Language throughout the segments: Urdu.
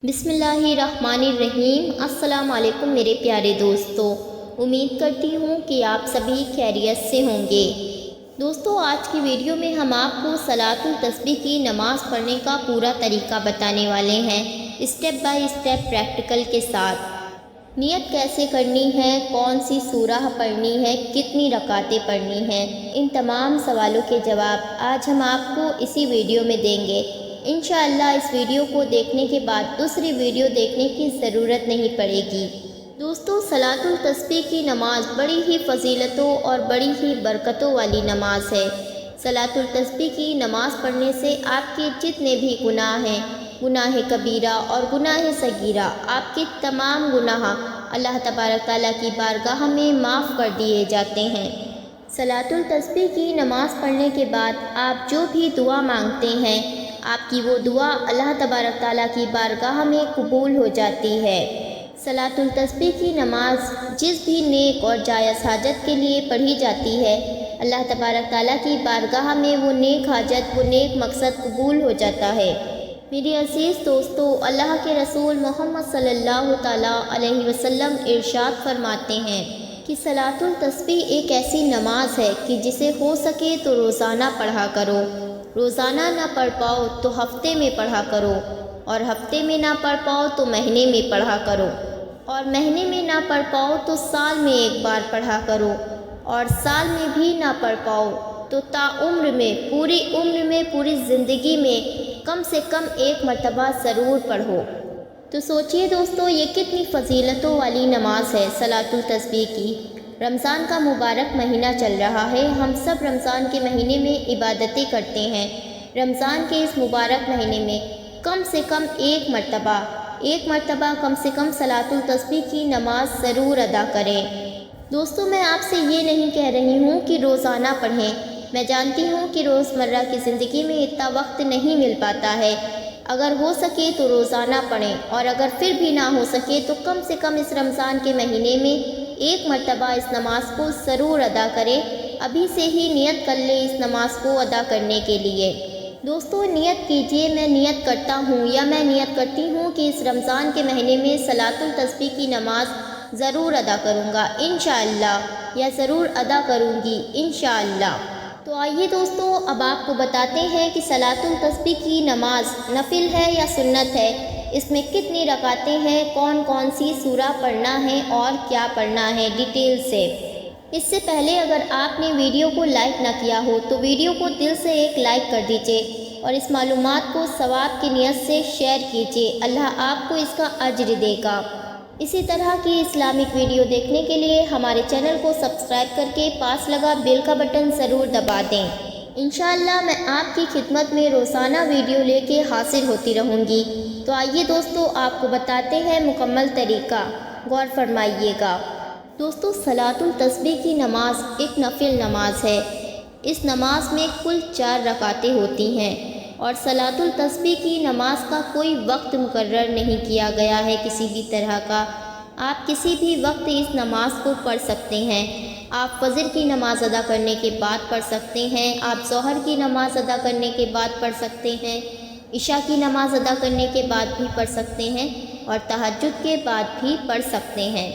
بسم اللہ الرحمن الرحیم۔ السلام علیکم میرے پیارے دوستو، امید کرتی ہوں کہ آپ سبھی خیریت سے ہوں گے۔ دوستو، آج کی ویڈیو میں ہم آپ کو صلاۃ التسبیح کی نماز پڑھنے کا پورا طریقہ بتانے والے ہیں، اسٹیپ بائی اسٹیپ پریکٹیکل کے ساتھ۔ نیت کیسے کرنی ہے، کون سی سورہ پڑھنی ہے، کتنی رکعتیں پڑھنی ہیں، ان تمام سوالوں کے جواب آج ہم آپ کو اسی ویڈیو میں دیں گے۔ انشاءاللہ اس ویڈیو کو دیکھنے کے بعد دوسری ویڈیو دیکھنے کی ضرورت نہیں پڑے گی۔ دوستو، صلاۃ التسبیح کی نماز بڑی ہی فضیلتوں اور بڑی ہی برکتوں والی نماز ہے۔ صلاۃ التسبیح کی نماز پڑھنے سے آپ کے جتنے بھی گناہ ہیں، گناہ کبیرہ اور گناہ صغیرہ، آپ کے تمام گناہ اللہ تبارک تعالیٰ کی بارگاہ میں معاف کر دیے جاتے ہیں۔ صلاۃ التسبیح کی نماز پڑھنے کے بعد آپ جو بھی دعا مانگتے ہیں، آپ کی وہ دعا اللہ تبارک تعالیٰ کی بارگاہ میں قبول ہو جاتی ہے۔ صلاۃ التسبیح کی نماز جس بھی نیک اور جائز حاجت کے لیے پڑھی جاتی ہے، اللہ تبارک تعالیٰ کی بارگاہ میں وہ نیک حاجت، وہ نیک مقصد قبول ہو جاتا ہے۔ میرے عزیز دوستو، اللہ کے رسول محمد صلی اللہ تعالیٰ علیہ وسلم ارشاد فرماتے ہیں کہ صلاۃ التسبیح ایک ایسی نماز ہے کہ جسے ہو سکے تو روزانہ پڑھا کرو۔ روزانہ نہ پڑھ پاؤ تو ہفتے میں پڑھا کرو، اور ہفتے میں نہ پڑھ پاؤ تو مہینے میں پڑھا کرو، اور مہینے میں نہ پڑھ پاؤ تو سال میں ایک بار پڑھا کرو، اور سال میں بھی نہ پڑھ پاؤ تو تا عمر میں، پوری عمر میں، پوری زندگی میں کم سے کم ایک مرتبہ ضرور پڑھو۔ تو سوچئے دوستو، یہ کتنی فضیلتوں والی نماز ہے صلاۃ التسبیح کی۔ رمضان کا مبارک مہینہ چل رہا ہے، ہم سب رمضان کے مہینے میں عبادتیں کرتے ہیں۔ رمضان کے اس مبارک مہینے میں کم سے کم ایک مرتبہ کم سے کم صلاۃ التسبیح کی نماز ضرور ادا کریں۔ دوستو، میں آپ سے یہ نہیں کہہ رہی ہوں کہ روزانہ پڑھیں۔ میں جانتی ہوں کہ روزمرہ کی زندگی میں اتنا وقت نہیں مل پاتا ہے۔ اگر ہو سکے تو روزانہ پڑھیں، اور اگر پھر بھی نہ ہو سکے تو کم سے کم اس رمضان کے مہینے میں ایک مرتبہ اس نماز کو ضرور ادا کریں۔ ابھی سے ہی نیت کر لیں اس نماز کو ادا کرنے کے لیے۔ دوستو، نیت کیجئے، میں نیت کرتا ہوں یا میں نیت کرتی ہوں کہ اس رمضان کے مہینے میں صلاۃ التسبیح کی نماز ضرور ادا کروں گا انشاءاللہ، یا ضرور ادا کروں گی انشاءاللہ۔ تو آئیے دوستو، اب آپ کو بتاتے ہیں کہ صلاۃ التسبیح کی نماز نفل ہے یا سنت ہے، اس میں کتنی رکعتیں ہیں، کون کون سی سورہ پڑھنا ہے اور کیا پڑھنا ہے ڈیٹیل سے۔ اس سے پہلے اگر آپ نے ویڈیو کو لائک نہ کیا ہو تو ویڈیو کو دل سے ایک لائک کر دیجئے، اور اس معلومات کو ثواب کی نیت سے شیئر کیجئے، اللہ آپ کو اس کا اجر دے گا۔ اسی طرح کی اسلامک ویڈیو دیکھنے کے لیے ہمارے چینل کو سبسکرائب کر کے پاس لگا بیل کا بٹن ضرور دبا دیں۔ انشاءاللہ میں آپ کی خدمت میں روزانہ ویڈیو لے کے حاضر ہوتی رہوں گی۔ تو آئیے دوستو، آپ کو بتاتے ہیں مکمل طریقہ، غور فرمائیے گا۔ دوستو، صلاۃ التسبیح کی نماز ایک نفل نماز ہے۔ اس نماز میں کل 4 رکعتیں ہوتی ہیں، اور صلاۃ التسبیح کی نماز کا کوئی وقت مقرر نہیں کیا گیا ہے کسی بھی طرح کا۔ آپ کسی بھی وقت اس نماز کو پڑھ سکتے ہیں۔ آپ فجر کی نماز ادا کرنے کے بعد پڑھ سکتے ہیں، آپ ظہر کی نماز ادا کرنے کے بعد پڑھ سکتے ہیں، عشاء کی نماز ادا کرنے کے بعد بھی پڑھ سکتے ہیں، اور تہجد کے بعد بھی پڑھ سکتے ہیں۔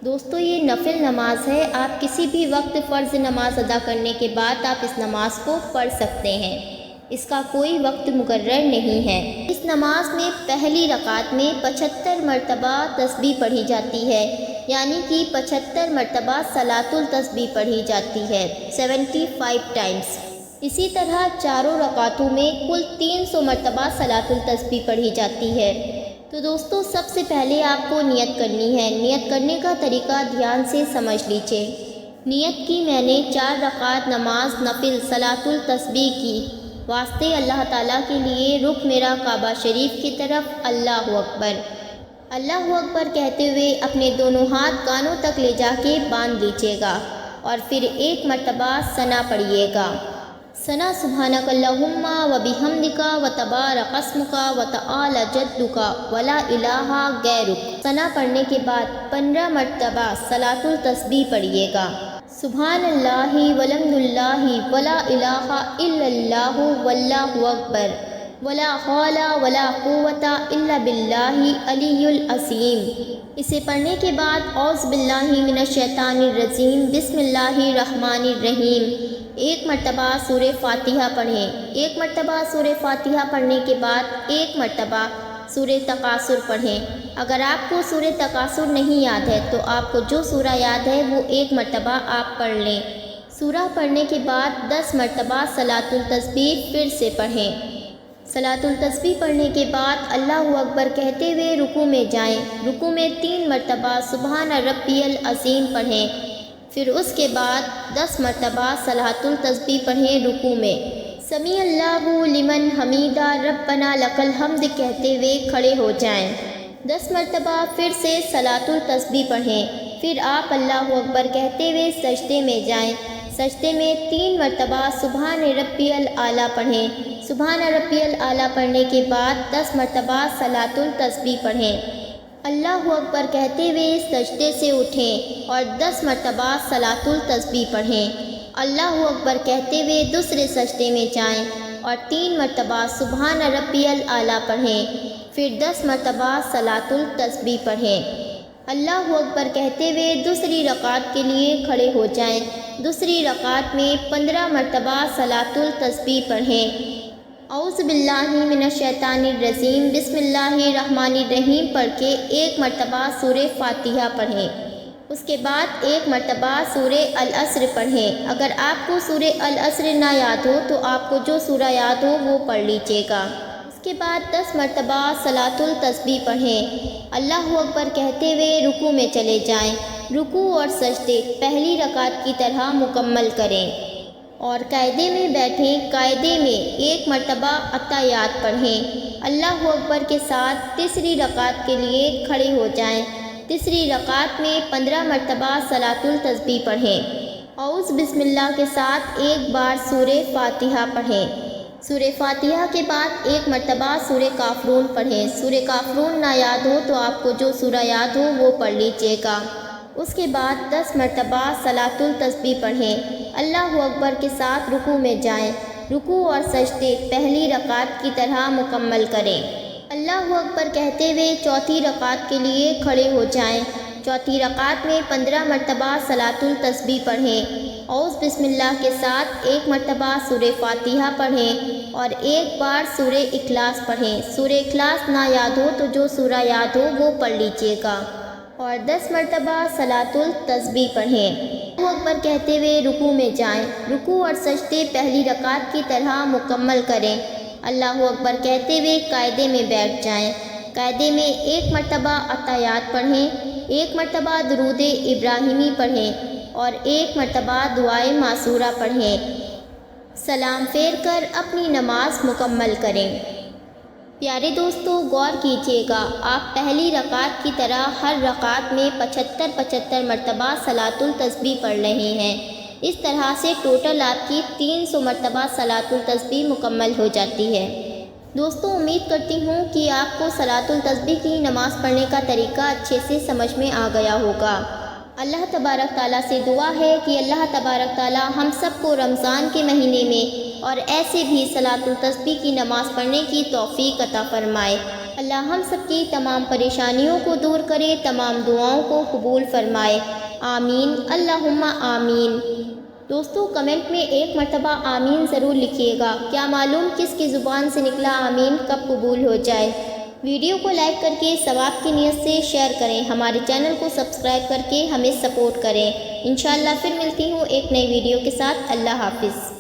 دوستو، یہ نفل نماز ہے، آپ کسی بھی وقت فرض نماز ادا کرنے کے بعد آپ اس نماز کو پڑھ سکتے ہیں، اس کا کوئی وقت مقرر نہیں ہے۔ اس نماز میں پہلی رکعت میں 75 مرتبہ تسبیح پڑھی جاتی ہے، یعنی کہ 75 مرتبہ صلاۃ التسبیح پڑھی جاتی ہے، 75 ٹائمز۔ اسی طرح چاروں رکعتوں میں کل 300 مرتبہ صلاۃ التسبیح پڑھی جاتی ہے۔ تو دوستو، سب سے پہلے آپ کو نیت کرنی ہے۔ نیت کرنے کا طریقہ دھیان سے سمجھ لیجئے۔ نیت کی میں نے 4 رکعت نماز نفل صلاۃ التسبیح کی، واسطے اللہ تعالیٰ کے لیے رخ میرا کعبہ شریف کی طرف، اللہ اکبر۔ اللہ اکبر کہتے ہوئے اپنے دونوں ہاتھ کانوں تک لے جا کے باندھ لیجئے گا، اور پھر ایک مرتبہ ثنا پڑھیے گا۔ ثنا سبحانک اللہم و بحمدک و تبارک اسمک و تعالی جدک و لا الہ غیرک۔ ثنا پڑھنے کے بعد 15 مرتبہ صلاۃ التسبیح پڑھیے گا، سبحان اللہ والحمد للہ ولا الہ الا اللہ واللہ اکبر، ولا حول ولا قوت الا باللہ العلی العظیم۔ اسے پڑھنے کے بعد اعوذ باللہ من الشیطان الرجیم بسم اللہ الرحمن الرحیم ایک مرتبہ سورہ فاتحہ پڑھیں۔ ایک مرتبہ سورہ فاتحہ پڑھنے کے بعد ایک مرتبہ سورہ تکاثر پڑھیں۔ اگر آپ کو سورہ تکاثر نہیں یاد ہے تو آپ کو جو سورہ یاد ہے وہ ایک مرتبہ آپ پڑھ لیں۔ سورہ پڑھنے کے بعد 10 مرتبہ صلاۃ التسبیح پھر سے پڑھیں۔ صلاۃ التسبیح پڑھنے کے بعد اللہ اکبر کہتے ہوئے رکوع میں جائیں۔ رکوع میں 3 مرتبہ سبحان ربی العظیم پڑھیں۔ پھر اس کے بعد 10 مرتبہ صلاۃ التسبیح پڑھیں رکوع میں۔ سمیع اللہ لمن حمیدہ ربنا لک الحمد کہتے ہوئے کھڑے ہو جائیں۔ 10 مرتبہ پھر سے صلاۃ التسبیح پڑھیں۔ پھر آپ اللہ اکبر کہتے ہوئے سجدے میں جائیں۔ سجدے میں 3 مرتبہ سبحان ربی الاعلیٰ پڑھیں۔ سبحان ربی الاعلیٰ پڑھنے کے بعد 10 مرتبہ صلاۃ التسبیح پڑھیں۔ اللہ اکبر کہتے ہوئے سجدے سے اٹھیں اور 10 مرتبہ صلاۃ التسبیح پڑھیں۔ اللہ اکبر کہتے ہوئے دوسرے سجدے میں جائیں اور 3 مرتبہ سبحان ربی الاعلیٰ پڑھیں۔ پھر 10 مرتبہ صلاۃ التسبیح پڑھیں۔ اللہ اکبر کہتے ہوئے دوسری رکعت کے لیے کھڑے ہو جائیں۔ دوسری رکعت میں 15 مرتبہ صلاۃ التسبیح پڑھیں۔ اعوذ باللہ من الشیطان الرجیم بسم اللہ الرحمن الرحیم پڑھ کے ایک مرتبہ سورہ فاتحہ پڑھیں۔ اس کے بعد ایک مرتبہ سورہ العصر پڑھیں۔ اگر آپ کو سورہ العصر نہ یاد ہو تو آپ کو جو سورہ یاد ہو وہ پڑھ لیجیے گا۔ اس کے بعد 10 مرتبہ صلاۃ التسبیح پڑھیں۔ اللہ اکبر کہتے ہوئے رکوع میں چلے جائیں۔ رکوع اور سجدے پہلی رکعت کی طرح مکمل کریں اور قاعدے میں بیٹھیں۔ قاعدے میں ایک مرتبہ اتحیات پڑھیں۔ اللہ اکبر کے ساتھ تیسری رکعت کے لیے کھڑے ہو جائیں۔ تیسری رکعت میں 15 مرتبہ صلاۃ التسبیح پڑھیں۔ اعوذ بسم اللہ کے ساتھ ایک بار سورہ فاتحہ پڑھیں۔ سورہ فاتحہ کے بعد ایک مرتبہ سورہ کافرون پڑھیں۔ سورہ کافرون نہ یاد ہو تو آپ کو جو سورہ یاد ہو وہ پڑھ لیجیے گا۔ اس کے بعد 10 مرتبہ صلاۃ التسبیح پڑھیں۔ اللہ اکبر کے ساتھ رکوع میں جائیں۔ رکوع اور سجدے پہلی رکعت کی طرح مکمل کریں۔ اللہ اکبر کہتے ہوئے چوتھی رکعت کے لیے کھڑے ہو جائیں۔ چوتھی رکعت میں 15 مرتبہ صلاۃ التسبیح پڑھیں۔ اعوذ بسم اللہ کے ساتھ ایک مرتبہ سورہ فاتحہ پڑھیں اور ایک بار سورہ اخلاص پڑھیں۔ سورہ اخلاص نہ یاد ہو تو جو سورہ یاد ہو وہ پڑھ لیجیے گا اور 10 مرتبہ صلاۃ التسبیح پڑھیں۔ اللہ اکبر کہتے ہوئے رکوع میں جائیں۔ رکوع اور سجدے پہلی رکعت کی طرح مکمل کریں۔ اللہ اکبر کہتے ہوئے قاعدے میں بیٹھ جائیں۔ قاعدے میں ایک مرتبہ اتحیات پڑھیں، ایک مرتبہ درود ابراہیمی پڑھیں اور ایک مرتبہ دعائے معصورہ پڑھیں۔ سلام پھیر کر اپنی نماز مکمل کریں۔ پیارے دوستو غور کیجیے گا، آپ پہلی رکعت کی طرح ہر رکعت میں 75 مرتبہ صلاۃ التسبیح پڑھ رہے ہیں۔ اس طرح سے ٹوٹل آپ کی 300 مرتبہ صلاۃ التسبیح مکمل ہو جاتی ہے۔ دوستو امید کرتی ہوں کہ آپ کو صلاۃ التسبیح کی نماز پڑھنے کا طریقہ اچھے سے سمجھ میں آ گیا ہوگا۔ اللہ تبارک تعالیٰ سے دعا ہے کہ اللہ تبارک تعالیٰ ہم سب کو رمضان کے مہینے میں اور ایسے بھی صلاۃ التسبیح کی نماز پڑھنے کی توفیق عطا فرمائے۔ اللہ ہم سب کی تمام پریشانیوں کو دور کرے، تمام دعاؤں کو قبول فرمائے، آمین اللہم آمین۔ دوستو کمنٹ میں ایک مرتبہ آمین ضرور لکھیے گا، کیا معلوم کس کی زبان سے نکلا آمین کب قبول ہو جائے۔ ویڈیو کو لائک کر کے ثواب کی نیت سے شیئر کریں، ہمارے چینل کو سبسکرائب کر کے ہمیں سپورٹ کریں۔ انشاءاللہ پھر ملتی ہوں ایک نئی ویڈیو کے ساتھ۔ اللہ حافظ۔